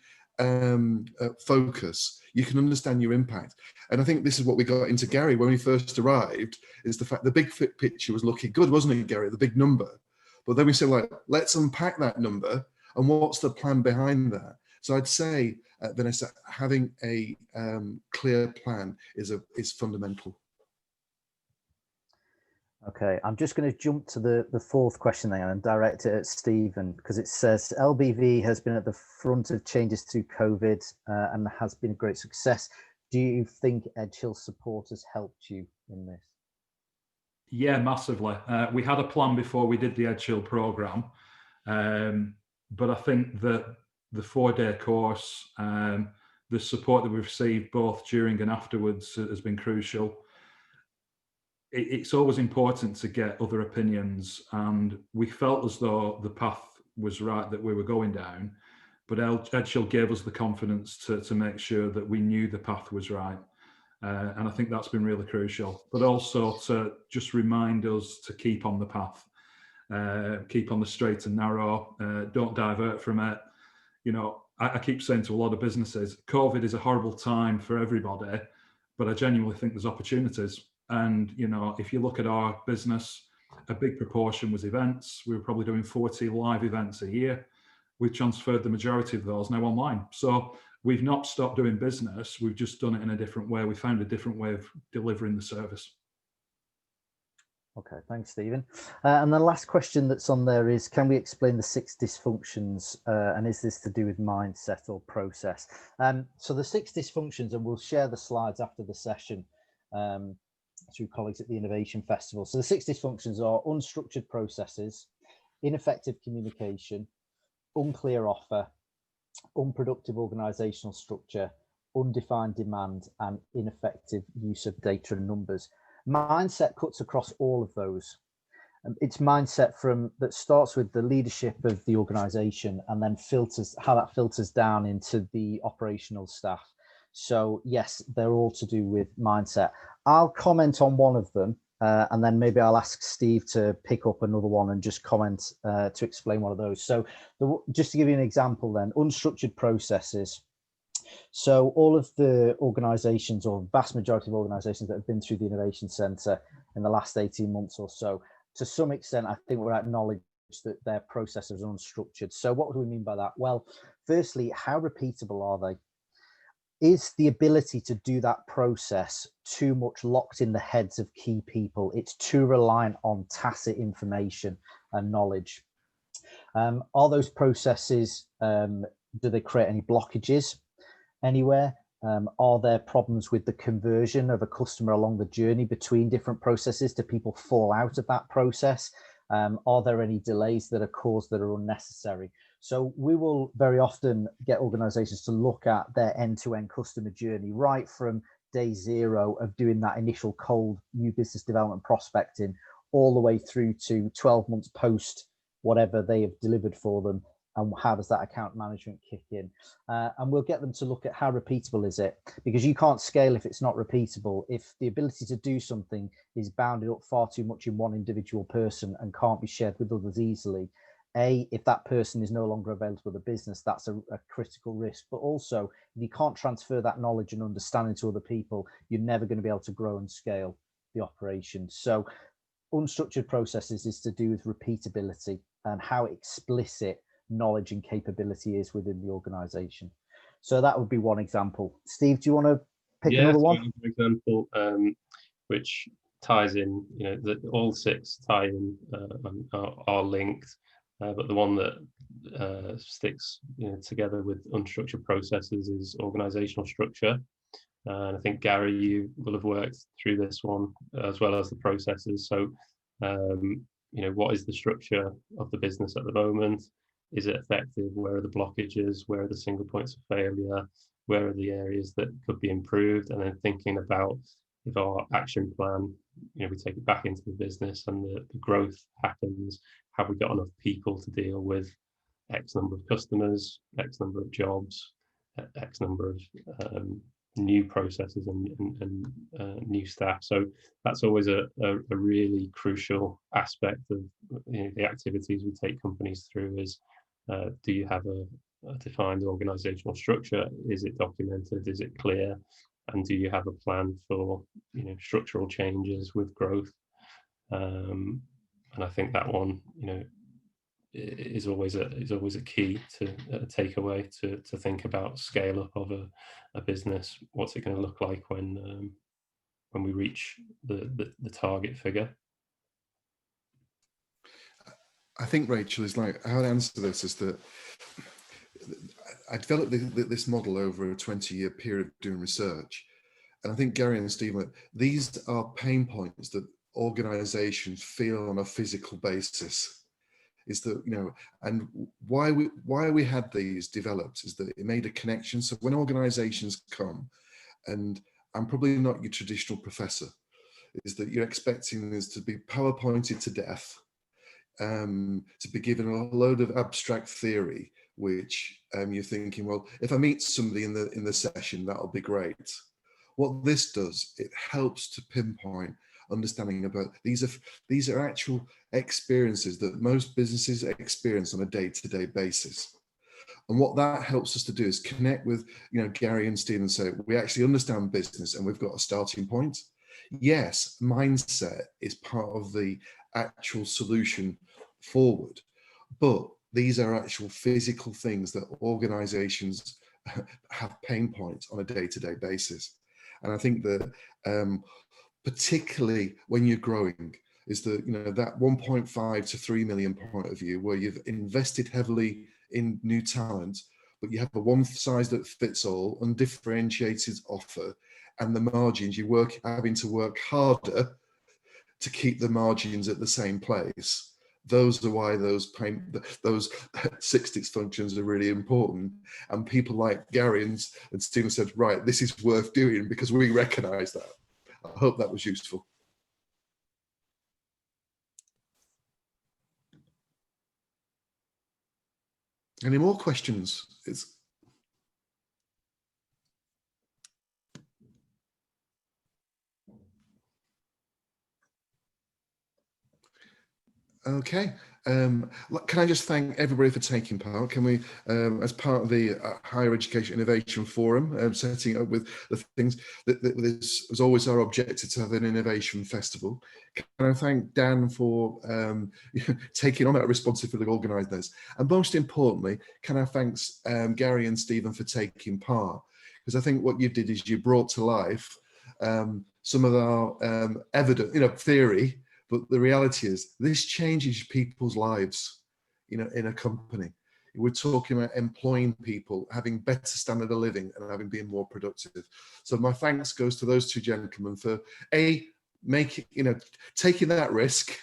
focus, you can understand your impact. And I think this is what we got into Gary when we first arrived, is the fact the big picture was looking good, wasn't it, Gary? The big number. But then we said, like, let's unpack that number and what's the plan behind that. So I'd say, Vanessa, having a clear plan is fundamental. Okay, I'm just going to jump to the fourth question there and direct it at Stephen, because it says LBV has been at the front of changes to COVID and has been a great success. Do you think Edge Hill support has helped you in this? Yeah, massively. We had a plan before we did the Edge Hill programme, but I think that the 4-day course, the support that we've received both during and afterwards has been crucial. It's always important to get other opinions, and we felt as though the path was right that we were going down, but Edge Hill gave us the confidence to make sure that we knew the path was right. And I think that's been really crucial, but also to just remind us to keep on the path, keep on the straight and narrow, don't divert from it. You know, I keep saying to a lot of businesses, COVID is a horrible time for everybody, but I genuinely think there's opportunities. And, you know, if you look at our business, a big proportion was events. We were probably doing 40 live events a year. We've transferred the majority of those now online. So we've not stopped doing business. We've just done it in a different way. We found a different way of delivering the service. Okay, thanks, Stephen. And the last question that's on there is, can we explain the 6 dysfunctions? And is this to do with mindset or process? So the 6 dysfunctions, and we'll share the slides after the session through colleagues at the Innovation Festival. So the 6 dysfunctions are unstructured processes, ineffective communication, unclear offer, unproductive organisational structure, undefined demand, and ineffective use of data and numbers. Mindset cuts across all of those. It's mindset that starts with the leadership of the organisation and then how that filters down into the operational staff. So yes, they're all to do with mindset. I'll comment on one of them, and then maybe I'll ask Steve to pick up another one and just comment to explain one of those. So just to give you an example then, unstructured processes. So all of the organisations, or vast majority of organisations that have been through the Innovation Centre in the last 18 months or so, to some extent, I think we're acknowledged that their processes are unstructured. So what do we mean by that? Well, firstly, how repeatable are they? Is the ability to do that process too much locked in the heads of key people? It's too reliant on tacit information and knowledge. Are those processes, do they create any blockages anywhere? Are there problems with the conversion of a customer along the journey between different processes? Do people fall out of that process? Are there any delays that are caused that are unnecessary? So we will very often get organizations to look at their end-to-end customer journey, right from day 0 of doing that initial cold new business development prospecting, all the way through to 12 months post whatever they have delivered for them, and how does that account management kick in. And we'll get them to look at how repeatable is it, because you can't scale if it's not repeatable. If the ability to do something is bounded up far too much in one individual person and can't be shared with others easily, if that person is no longer available to the business, that's a critical risk. But also, if you can't transfer that knowledge and understanding to other people, you're never going to be able to grow and scale the operation. So unstructured processes is to do with repeatability and how explicit knowledge and capability is within the organization. So that would be one example. Steve, do you want to pick another one? For example, which ties in, you know, that all 6 tie in, are linked, but the one that sticks, you know, together with unstructured processes is organizational structure. And I think, Gary, you will have worked through this one as well as the processes. So, you know, what is the structure of the business at the moment? Is it effective? Where are the blockages? Where are the single points of failure? Where are the areas that could be improved? And then thinking about, if our action plan, you know, we take it back into the business and the growth happens, have we got enough people to deal with X number of customers, X number of jobs, X number of new processes and new staff? So that's always a really crucial aspect of, you know, the activities we take companies through is, do you have a defined organizational structure? Is it documented? Is it clear? And do you have a plan for, you know, structural changes with growth? And I think that one, you know, is always a key to take away to think about scale up of a business. What's it going to look like when we reach the target figure? I think, Rachel, is like, how I answer this is that I developed this model over a 20-year period doing research. And I think Gary and Stephen, these are pain points that organizations feel on a physical basis. Is that, you know, and why we had these developed is that it made a connection. So when organizations come, and I'm probably not your traditional professor, is that you're expecting this to be PowerPointed to death, to be given a load of abstract theory, which you're thinking, well, if I meet somebody in the session, that'll be great. What this does, it helps to pinpoint understanding about these are actual experiences that most businesses experience on a day-to-day basis. And what that helps us to do is connect with, Gary and Stephen say, we actually understand business and we've got a starting point. Yes, mindset is part of the actual solution forward, but these are actual physical things that organizations have pain points on a day-to-day basis. And I think that particularly when you're growing, is that that 1.5 to 3 million point of view where you've invested heavily in new talent, but you have a one size that fits all, undifferentiated offer, and the margins having to work harder to keep the margins at the same place. Those are why those 6 dysfunctions are really important. And people like Gary and Stephen said, right, this is worth doing because we recognize that. I hope that was useful. Any more questions? Okay. Can I just thank everybody for taking part? Can we, as part of the Higher Education Innovation Forum, setting up with the things, this was always our objective to have an innovation festival. Can I thank Dan for taking on that responsibility of organising this? And most importantly, can I thank Gary and Stephen for taking part? Because I think what you did is you brought to life some of our evident, theory. But the reality is this changes people's lives, in a company. We're talking about employing people, having better standard of living and being more productive. So my thanks goes to those two gentlemen for taking that risk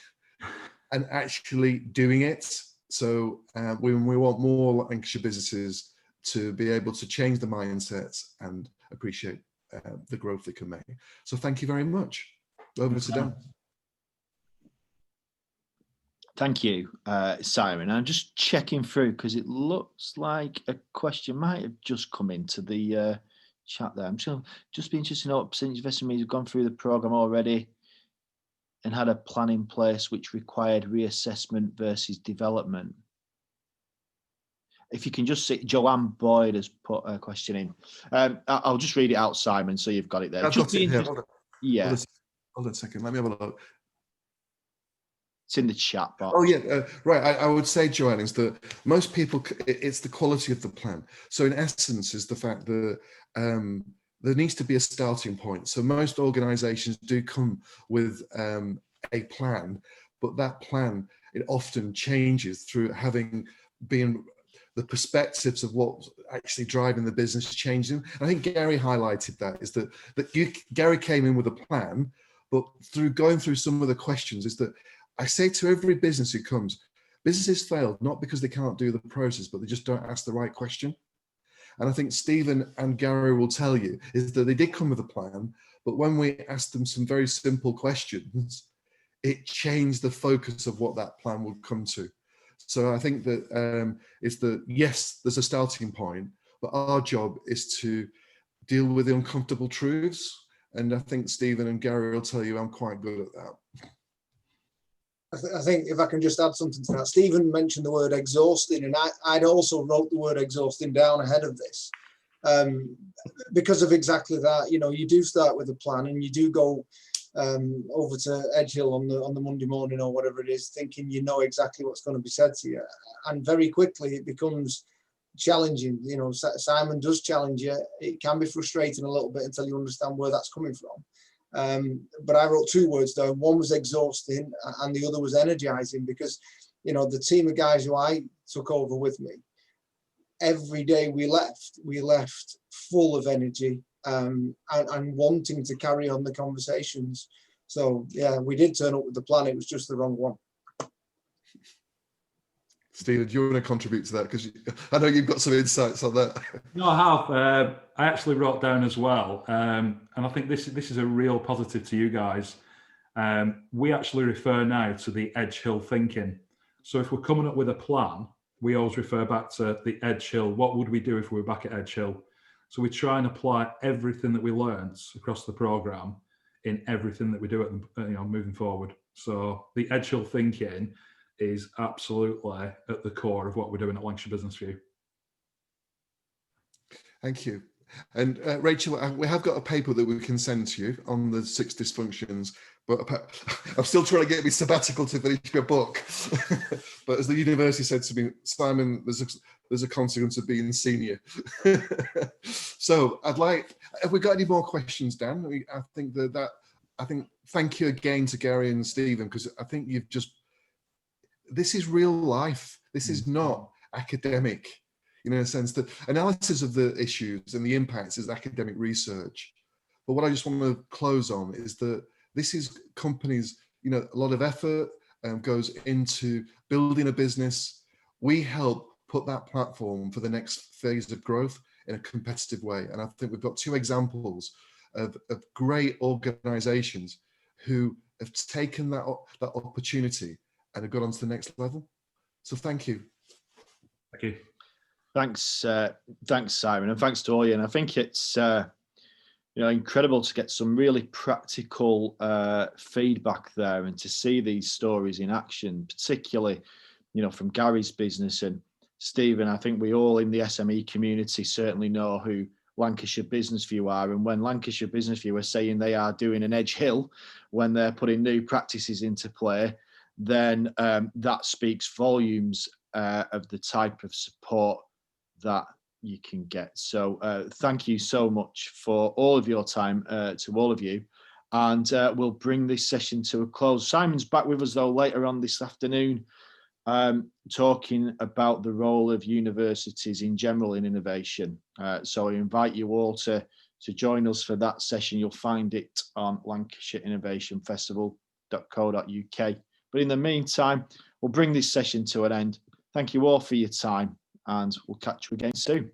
and actually doing it. So we want more Lancashire businesses to be able to change the mindsets and appreciate the growth they can make. So thank you very much. Over to Dan. Thank you, Simon. I'm just checking through because it looks like a question might have just come into the chat there. I'm just be interested to know, since investment means have gone through the program already and had a plan in place which required reassessment versus development. If you can just see, Joanne Boyd has put a question in. I'll just read it out, Simon, so you've got it there. I've got it here. Yeah. Hold on a second. Let me have a look. It's in the chat box. Oh yeah, right. I would say, Joanne, is that most people, it's the quality of the plan. So in essence, is the fact that there needs to be a starting point. So most organisations do come with a plan, but that plan, it often changes through being the perspectives of what's actually driving the business changing. I think Gary highlighted that, is that Gary came in with a plan, but through going through some of the questions is that I say to every business who comes, businesses fail not because they can't do the process, but they just don't ask the right question. And I think Stephen and Gary will tell you is that they did come with a plan, but when we asked them some very simple questions, it changed the focus of what that plan would come to. So I think that yes, there's a starting point, but our job is to deal with the uncomfortable truths. And I think Stephen and Gary will tell you I'm quite good at that. I think if I can just add something to that, Stephen mentioned the word exhausting, and I'd also wrote the word exhausting down ahead of this because of exactly that. You do start with a plan and you do go over to Edge Hill on the Monday morning or whatever it is, thinking you know exactly what's going to be said to you, and very quickly it becomes challenging. Simon does challenge you. It can be frustrating a little bit until you understand where that's coming from. But I wrote two words down. One was exhausting and the other was energizing, because the team of guys who I took over with me, every day we left full of energy and wanting to carry on the conversations. So yeah, we did turn up with the plan. It was just the wrong one. Stephen, do you want to contribute to that? Because I know you've got some insights on that. No, I have. I actually wrote down as well, and I think this is a real positive to you guys. We actually refer now to the Edge Hill thinking. So if we're coming up with a plan, we always refer back to the Edge Hill. What would we do if we were back at Edge Hill? So we try and apply everything that we learned across the programme in everything that we do moving forward. So the Edge Hill thinking is absolutely at the core of what we're doing at Lancashire Business View. Thank you. And Rachel, we have got a paper that we can send to you on the 6 dysfunctions, but I'm still trying to get me sabbatical to finish my book. But as the university said to me, Simon, there's a consequence of being senior. So have we got any more questions, Dan? I think thank you again to Gary and Stephen, because I think this is real life. This is not academic. In a sense that analysis of the issues and the impacts is academic research. But what I just want to close on is that this is companies, a lot of effort goes into building a business. We help put that platform for the next phase of growth in a competitive way. And I think we've got 2 examples of great organizations who have taken that opportunity and have got on to the next level. So thank you. Thank you. Thanks, Simon, and thanks to all you. And I think it's incredible to get some really practical feedback there, and to see these stories in action, particularly, from Gary's business. And Stephen, I think we all in the SME community certainly know who Lancashire Business View are. And when Lancashire Business View are saying they are doing an Edge Hill when they're putting new practices into play, then that speaks volumes of the type of support that you can get. So thank you so much for all of your time, to all of you, and we'll bring this session to a close. Simon's back with us though later on this afternoon, talking about the role of universities in general in innovation. So I invite you all to join us for that session. You'll find it on lancashireinnovationfestival.co.uk. But in the meantime, we'll bring this session to an end. Thank you all for your time, and we'll catch you again soon.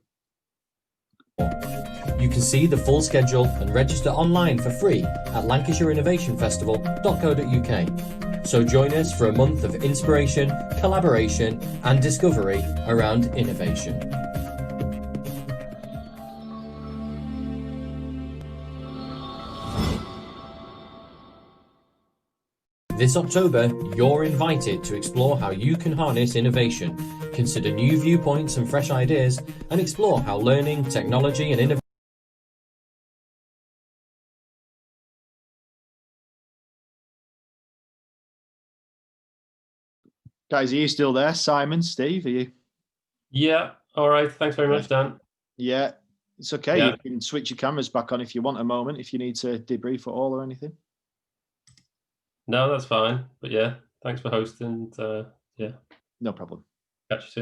You can see the full schedule and register online for free at lancashireinnovationfestival.co.uk. So join us for a month of inspiration, collaboration, and discovery around innovation. This October, you're invited to explore how you can harness innovation, consider new viewpoints and fresh ideas, and explore how learning, technology, and innovation. Guys, are you still there? Simon, Steve, are you? Yeah. All right. Thanks very much, Dan. Yeah, it's okay. Yeah. You can switch your cameras back on if you want a moment, if you need to debrief at all or anything. No, that's fine. But yeah, thanks for hosting. Yeah. No problem. Catch you soon.